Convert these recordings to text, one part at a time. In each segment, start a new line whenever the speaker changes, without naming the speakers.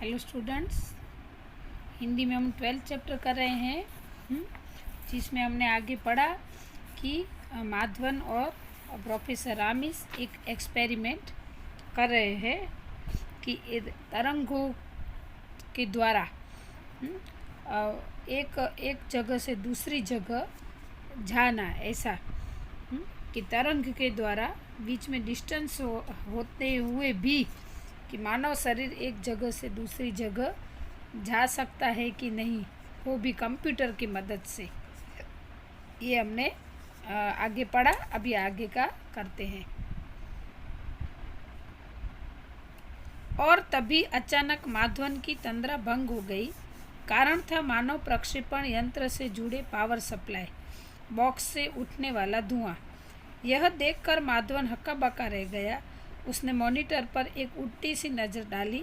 Hello students, Hindi में हम 12th chapter कर रहे हैं, जिसमें हमने आगे पढ़ा कि माधवन और प्रोफेसर रामिस एक एक्सपेरिमेंट कर रहे हैं कि तरंगों के द्वारा एक जगह से दूसरी जगह जाना, ऐसा कि तरंग के द्वारा बीच में डिस्टेंस होते हुए भी कि मानव शरीर एक जगह से दूसरी जगह जा सकता है कि नहीं, वो भी कंप्यूटर की मदद से। ये हमने आगे पढ़ा, अभी आगे का करते हैं। और तभी अचानक माधवन की तंद्रा भंग हो गई। कारण था मानव प्रक्षेपण यंत्र से जुड़े पावर सप्लाई बॉक्स से उठने वाला धुआं। यह देखकर माधवन हक्का बक्का रह गया। उसने मॉनिटर पर एक उल्टी सी नज़र डाली।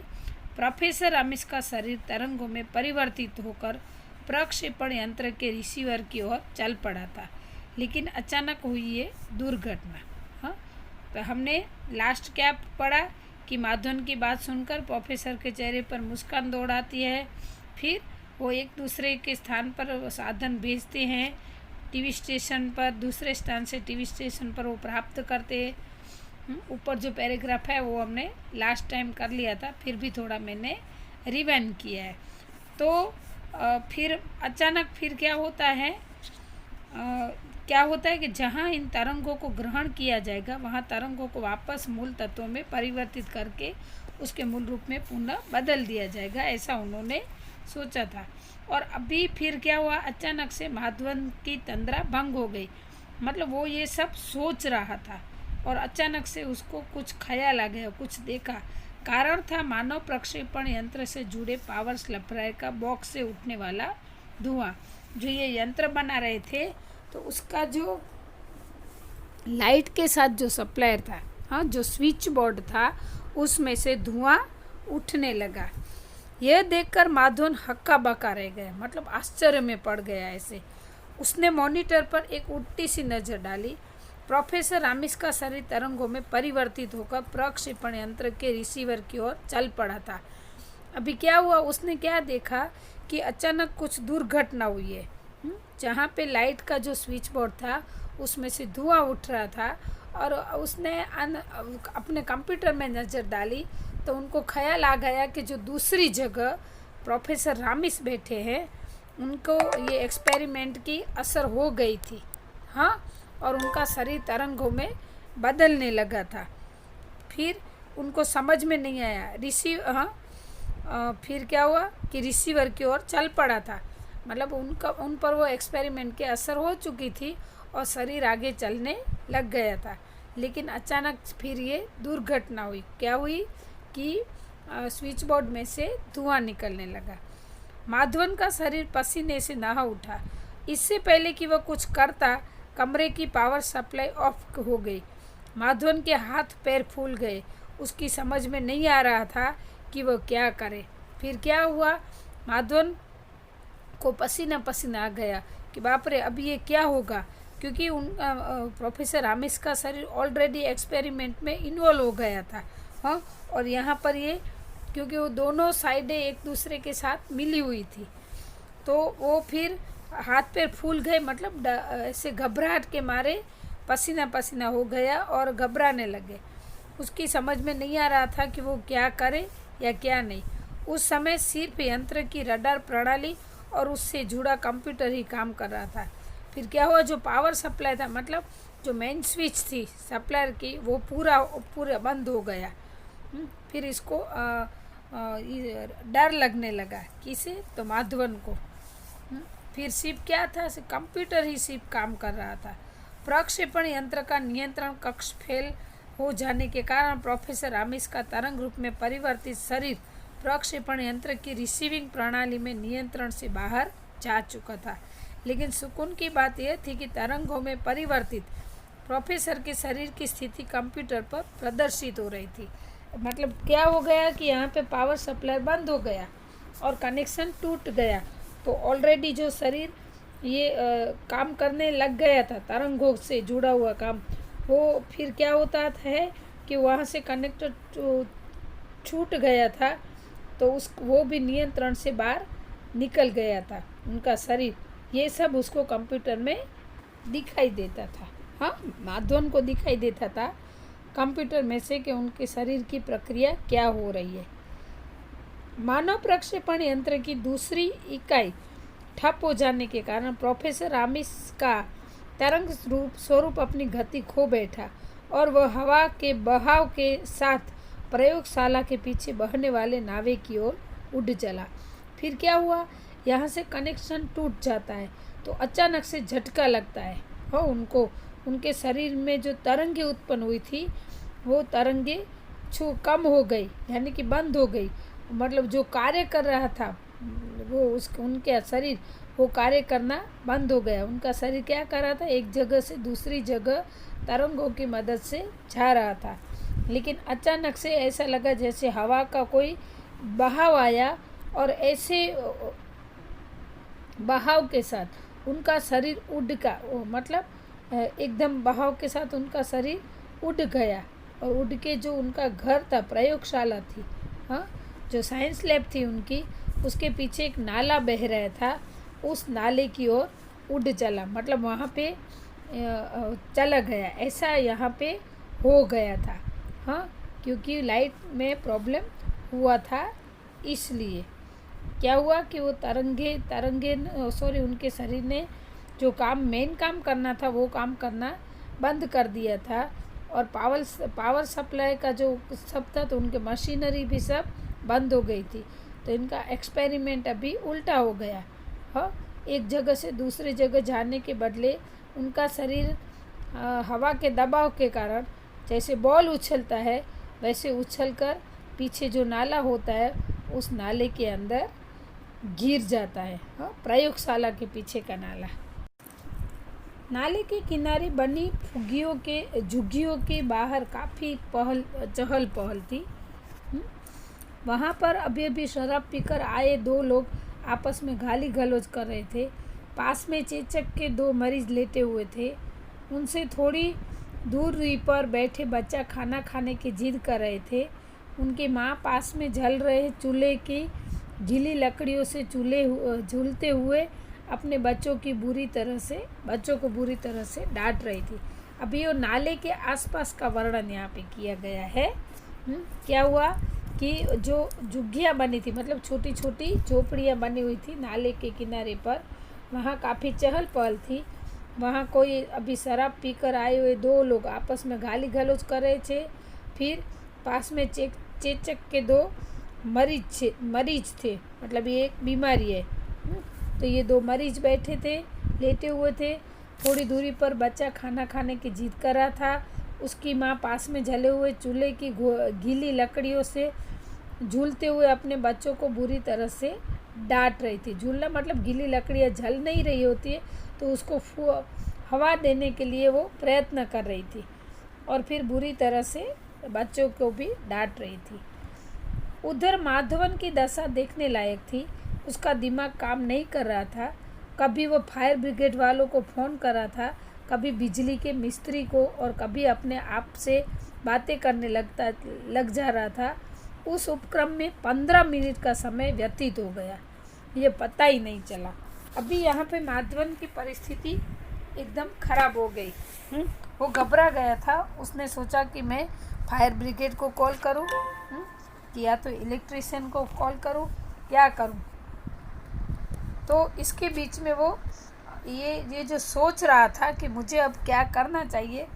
प्रोफेसर रामिस का शरीर तरंगों में परिवर्तित होकर प्रक्षेपण यंत्र के रिसीवर की ओर चल पड़ा था। लेकिन अचानक हुई ये दुर्घटना। तो हमने लास्ट क्या पढ़ा कि माधवन की बात सुनकर प्रोफेसर के चेहरे पर मुस्कान दौड़ आती है। फिर वो एक दूसरे के स्थान पर साधन भेजते हैं, टीवी स्टेशन पर, दूसरे स्थान से टीवी स्टेशन पर वो प्राप्त करते हैं। ऊपर जो पैराग्राफ है वो हमने लास्ट टाइम कर लिया था, फिर भी थोड़ा मैंने रिवाइंड किया है। तो फिर अचानक फिर क्या होता है कि जहाँ इन तरंगों को ग्रहण किया जाएगा वहाँ तरंगों को वापस मूल तत्वों में परिवर्तित करके उसके मूल रूप में पुनः बदल दिया जाएगा, ऐसा उन्होंने सोचा था। और अभी फिर क्या हुआ, अचानक से माधवन की तंद्रा भंग हो गई। मतलब वो ये सब सोच रहा था और अचानक से उसको कुछ ख्याल आ गया, कुछ देखा। कारण था मानव प्रक्षेपण यंत्र से जुड़े पावर सप्लाई का बॉक्स से उठने वाला धुआं। जो ये यंत्र बना रहे थे तो उसका जो लाइट के साथ जो सप्लायर था, जो स्विच बोर्ड था, उसमें से धुआं उठने लगा। यह देखकर माधवन हक्का बक्का रह गया, मतलब आश्चर्य में पड़ गया। ऐसे उसने मॉनिटर पर एक उल्टी सी नज़र डाली। प्रोफेसर रामिस का शरीर तरंगों में परिवर्तित होकर प्रक्षेपण यंत्र के रिसीवर की ओर चल पड़ा था। अभी क्या हुआ, उसने क्या देखा कि अचानक कुछ दुर्घटना हुई है। जहाँ पे लाइट का जो स्विच बोर्ड था उसमें से धुआं उठ रहा था और उसने अपने कंप्यूटर में नज़र डाली तो उनको ख्याल आ गया कि जो दूसरी जगह प्रोफेसर रामिस बैठे हैं उनको ये एक्सपेरिमेंट की असर हो गई थी, और उनका शरीर तरंगों में बदलने लगा था। फिर उनको समझ में नहीं आया। फिर क्या हुआ कि रिसीवर की ओर चल पड़ा था। मतलब उन पर वो एक्सपेरिमेंट की असर हो चुकी थी और शरीर आगे चलने लग गया था। लेकिन अचानक फिर ये दुर्घटना हुई। क्या हुई कि स्विच बोर्ड में से धुआं निकलने लगा। माधवन का शरीर पसीने से नहा उठा। इससे पहले कि वह कुछ करता, कमरे की पावर सप्लाई ऑफ हो गई। माधवन के हाथ पैर फूल गए। उसकी समझ में नहीं आ रहा था कि वह क्या करे। फिर क्या हुआ, माधवन को पसीना पसीना आ गया कि बाप रे, अब ये क्या होगा, क्योंकि प्रोफेसर रामिस का शरीर ऑलरेडी एक्सपेरिमेंट में इन्वॉल्व हो गया था। और यहाँ पर ये क्योंकि वो दोनों साइडें एक दूसरे के साथ मिली हुई थी, तो वो फिर हाथ पैर फूल गए। मतलब ऐसे घबराहट के मारे पसीना पसीना हो गया और घबराने लगे। उसकी समझ में नहीं आ रहा था कि वो क्या करे या क्या नहीं। उस समय सिर्फ यंत्र की रडार प्रणाली और उससे जुड़ा कंप्यूटर ही काम कर रहा था। फिर क्या हुआ, जो पावर सप्लाई था, मतलब जो मेन स्विच थी सप्लायर की, वो पूरा बंद हो गया। फिर इसको डर लगने लगा। किसे? तो माधवन को। फिर सिर्फ क्या था, कंप्यूटर ही सिर्फ काम कर रहा था। प्रक्षेपण यंत्र का नियंत्रण कक्ष फेल हो जाने के कारण प्रोफेसर रामिस का तरंग रूप में परिवर्तित शरीर प्रक्षेपण यंत्र की रिसीविंग प्रणाली में नियंत्रण से बाहर जा चुका था। लेकिन सुकून की बात यह थी कि तरंगों में परिवर्तित प्रोफेसर के शरीर की स्थिति कंप्यूटर पर प्रदर्शित हो रही थी। मतलब क्या हो गया कि यहाँ पे पावर सप्लाई बंद हो गया और कनेक्शन टूट गया। तो ऑलरेडी जो शरीर ये काम करने लग गया था, तरंगों से जुड़ा हुआ काम, वो फिर क्या होता है कि वहाँ से कनेक्टर छूट गया था तो वो भी नियंत्रण से बाहर निकल गया था उनका शरीर। ये सब उसको कंप्यूटर में दिखाई देता था। हाँ, माधवन को दिखाई देता था कंप्यूटर में से कि उनके शरीर की प्रक्रिया क्या हो रही है। मानव प्रक्षेपण यंत्र की दूसरी इकाई ठप हो जाने के कारण प्रोफेसर आमिस का तरंग स्वरूप अपनी गति खो बैठा और वह हवा के बहाव के साथ प्रयोगशाला के पीछे बहने वाले नावे की ओर उड़ चला। फिर क्या हुआ, यहाँ से कनेक्शन टूट जाता है तो अचानक से झटका लगता है। हाँ, उनके शरीर में जो तरंगे उत्पन्न हुई थी वो तरंगे कम हो गई, यानी कि बंद हो गई। मतलब जो कार्य कर रहा था वो उनके शरीर वो कार्य करना बंद हो गया। उनका शरीर क्या कर रहा था, एक जगह से दूसरी जगह तरंगों की मदद से जा रहा था। लेकिन अचानक से ऐसा लगा जैसे हवा का कोई बहाव आया और ऐसे बहाव के साथ उनका शरीर मतलब एकदम बहाव के साथ उनका शरीर उड़ गया और उड़ के जो उनका घर था, प्रयोगशाला थी, हाँ, जो साइंस लैब थी उनकी, उसके पीछे एक नाला बह रहा था, उस नाले की ओर उड़ चला। मतलब वहाँ पे चला गया, ऐसा यहाँ पे हो गया था। हाँ, क्योंकि लाइट में प्रॉब्लम हुआ था, इसलिए क्या हुआ कि वो उनके शरीर ने जो मेन काम करना था वो काम करना बंद कर दिया था। और पावर सप्लाई का जो सब था तो उनके मशीनरी भी सब बंद हो गई थी। तो इनका एक्सपेरिमेंट अभी उल्टा हो गया। हाँ, एक जगह से दूसरी जगह जाने के बदले उनका शरीर हवा के दबाव के कारण जैसे बॉल उछलता है वैसे उछलकर पीछे जो नाला होता है उस नाले के अंदर गिर जाता है। हाँ, प्रयोगशाला के पीछे का नाला। नाले के किनारे बनी झुग्गियों के बाहर काफ़ी चहल पहल थी। वहाँ पर अभी शराब पीकर आए दो लोग आपस में गाली गलौज कर रहे थे। पास में चेचक के 2 मरीज लेटे हुए थे। उनसे थोड़ी दूरी पर बैठे बच्चा खाना खाने की जिद कर रहे थे। उनकी माँ पास में जल रहे चूल्हे की गीली लकड़ियों से झूलते हुए अपने बच्चों को बुरी तरह से डांट रही थी। अभी वो नाले के आसपास का वर्णन यहाँ पे किया गया है। क्या हुआ कि जो झुग्गियाँ बनी थी, मतलब छोटी छोटी झोपड़ियाँ बनी हुई थी नाले के किनारे पर, वहाँ काफ़ी चहल पहल थी। वहाँ कोई अभी शराब पीकर आए हुए 2 लोग आपस में गाली गलौज कर रहे थे। फिर पास में चेचक के 2 मरीज थे, मतलब ये एक बीमारी है। तो ये 2 मरीज बैठे थे, लेटे हुए थे। थोड़ी दूरी पर बच्चा खाना खाने की जिद कर रहा था। उसकी माँ पास में जले हुए चूल्हे की गीली लकड़ियों से झूलते हुए अपने बच्चों को बुरी तरह से डांट रही थी। झूलना मतलब गीली लकड़ियाँ जल नहीं रही होती है तो उसको हवा देने के लिए वो प्रयत्न कर रही थी और फिर बुरी तरह से बच्चों को भी डांट रही थी। उधर माधवन की दशा देखने लायक थी। उसका दिमाग काम नहीं कर रहा था। कभी वो फायर ब्रिगेड वालों को फ़ोन कर रहा था, कभी बिजली के मिस्त्री को, और कभी अपने आप से बातें करने लग जा रहा था। उस उपक्रम में 15 मिनट का समय व्यतीत हो गया, ये पता ही नहीं चला। अभी यहाँ पे माधवन की परिस्थिति एकदम खराब हो गई। वो घबरा गया था। उसने सोचा कि मैं फायर ब्रिगेड को कॉल करूँ कि या तो इलेक्ट्रिशियन को कॉल करूँ, क्या करूँ। तो इसके बीच में वो ये जो सोच रहा था कि मुझे अब क्या करना चाहिए,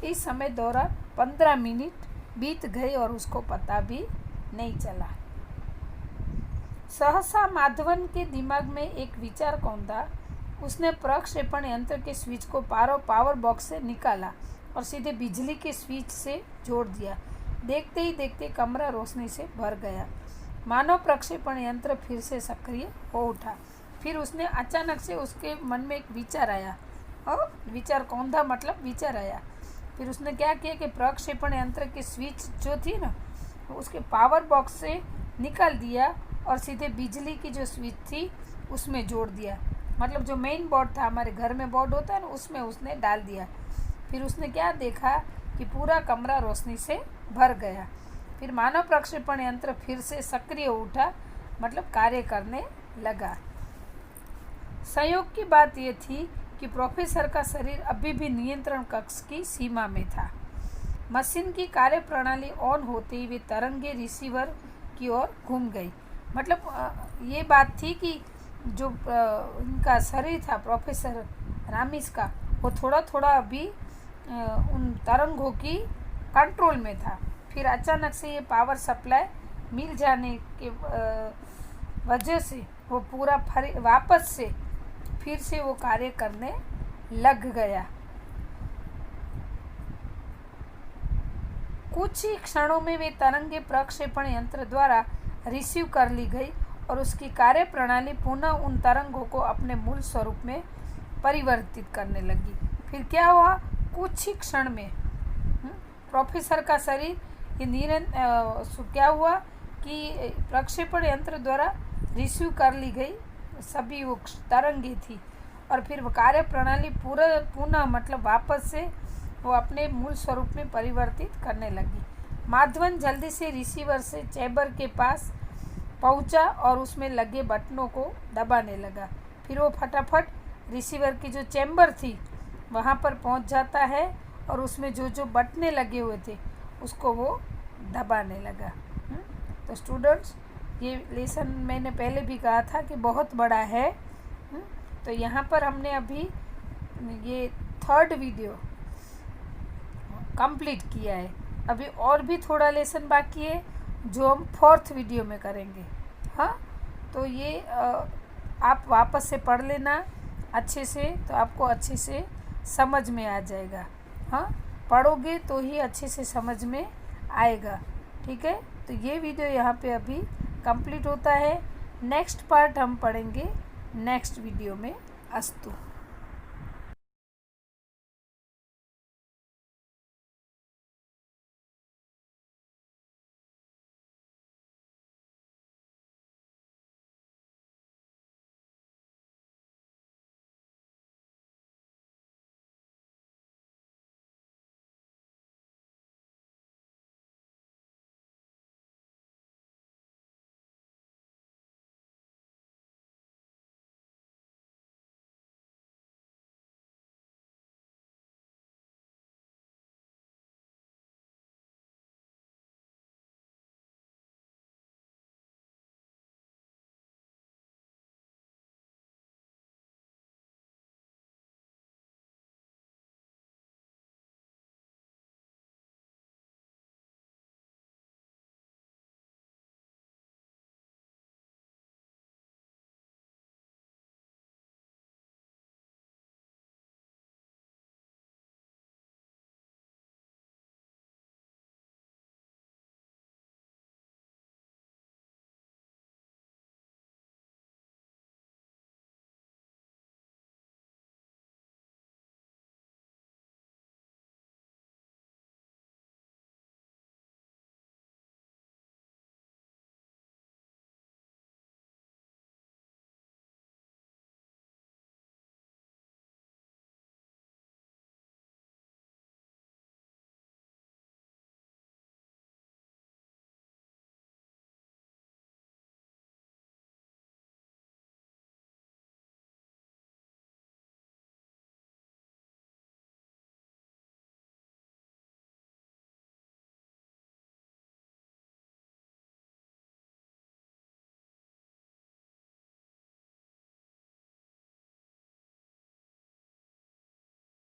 इस समय दौरान 15 मिनट बीत गए और उसको पता भी नहीं चला। सहसा माधवन के दिमाग में एक विचार कौंधा। उसने प्रक्षेपण यंत्र के स्विच को पावर बॉक्स से निकाला और सीधे बिजली के स्विच से जोड़ दिया। देखते ही देखते कमरा रोशनी से भर गया। मानव प्रक्षेपण यंत्र फिर से सक्रिय हो उठा। फिर उसने अचानक से उसके मन में एक विचार आया, और विचार कौंधा मतलब विचार आया। फिर उसने क्या किया कि प्रक्षेपण यंत्र की स्विच जो थी ना, उसके पावर बॉक्स से निकाल दिया और सीधे बिजली की जो स्विच थी उसमें जोड़ दिया। मतलब जो मेन बोर्ड था, हमारे घर में बोर्ड होता है ना, उसमें उसने डाल दिया। फिर उसने क्या देखा कि पूरा कमरा रोशनी से भर गया। फिर मानव प्रक्षेपण यंत्र फिर से सक्रिय उठा, मतलब कार्य करने लगा। संयोग की बात यह थी कि प्रोफेसर का शरीर अभी भी नियंत्रण कक्ष की सीमा में था। मशीन की कार्यप्रणाली ऑन होते ही वे तरंगे रिसीवर की ओर घूम गई। मतलब ये बात थी कि जो उनका शरीर था प्रोफेसर रामिस का, वो थोड़ा थोड़ा अभी उन तरंगों की कंट्रोल में था। फिर अचानक से ये पावर सप्लाई मिल जाने के वजह से वो पूरा वापस से फिर से वो कार्य करने लग गया। कुछ ही क्षणों में वे तरंगे प्रक्षेपण यंत्र द्वारा रिसीव कर ली गई और उसकी कार्यप्रणाली पुनः उन तरंगों को अपने मूल स्वरूप में परिवर्तित करने लगी। फिर क्या हुआ, कुछ ही क्षण में प्रोफेसर का शरीर क्या हुआ कि प्रक्षेपण यंत्र द्वारा रिसीव कर ली गई सभी वो तरंगे थी और फिर वो कार्यप्रणाली पुनः मतलब वापस से वो अपने मूल स्वरूप में परिवर्तित करने लगी। माधवन जल्दी से रिसीवर से चैम्बर के पास पहुंचा और उसमें लगे बटनों को दबाने लगा। फिर वो फटाफट रिसीवर की जो चैम्बर थी वहाँ पर पहुंच जाता है और उसमें जो जो बटने लगे हुए थे उसको वो दबाने लगा। तो स्टूडेंट्स, ये लेसन मैंने पहले भी कहा था कि बहुत बड़ा है। तो यहाँ पर हमने अभी ये 3rd वीडियो कंप्लीट किया है। अभी और भी थोड़ा लेसन बाकी है जो हम 4th वीडियो में करेंगे। हाँ, तो ये आप वापस से पढ़ लेना अच्छे से, तो आपको अच्छे से समझ में आ जाएगा। हाँ, पढ़ोगे तो ही अच्छे से समझ में आएगा। ठीक है, तो ये वीडियो यहाँ पे अभी कंप्लीट होता है। नेक्स्ट पार्ट हम पढ़ेंगे नेक्स्ट वीडियो में। अस्तु।